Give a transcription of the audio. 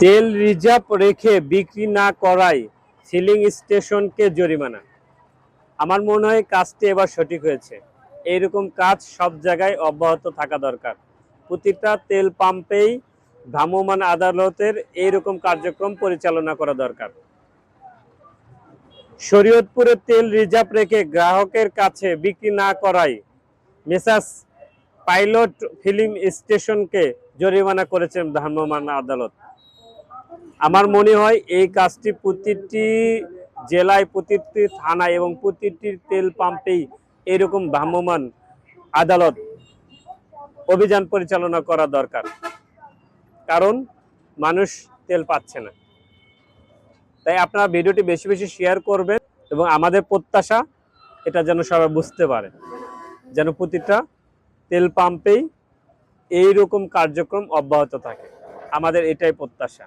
তেল রিজার্ভ রেখে বিক্রি না করায় ফিলিং স্টেশনকে জরিমানা। আমার মনে হয় কাজটি এবার সঠিক হয়েছে। এইরকম কাজ সব জায়গায় অব্যাহত থাকা দরকার। প্রতিটা তেল পাম্পেই ভ্রাম্যমাণ আদালতের এইরকম কার্যক্রম পরিচালনা করা দরকার। শরীয়তপুরে তেল রিজার্ভ রেখে গ্রাহকের কাছে বিক্রি না করায় মেসার্স পাইলট ফিলিং স্টেশনকে জরিমানা করেছেন ভ্রাম্যমাণ আদালত। আমার মনে হয় এই কাজটি প্রতিটি জেলায়, প্রতিটি থানায় এবং প্রতিটি তেল পাম্পেই এরকম ভ্রাম্যমাণ আদালত অভিযান পরিচালনা করা দরকার। কারণ মানুষ তেল পাচ্ছে না। তাই আপনারা ভিডিওটি বেশি বেশি শেয়ার করবেন এবং আমাদের প্রত্যাশা এটা যেন সবাই বুঝতে পারে, যেন প্রতিটা তেল পাম্পেই এইরকম কার্যক্রম অব্যাহত থাকে। আমাদের এটাই প্রত্যাশা।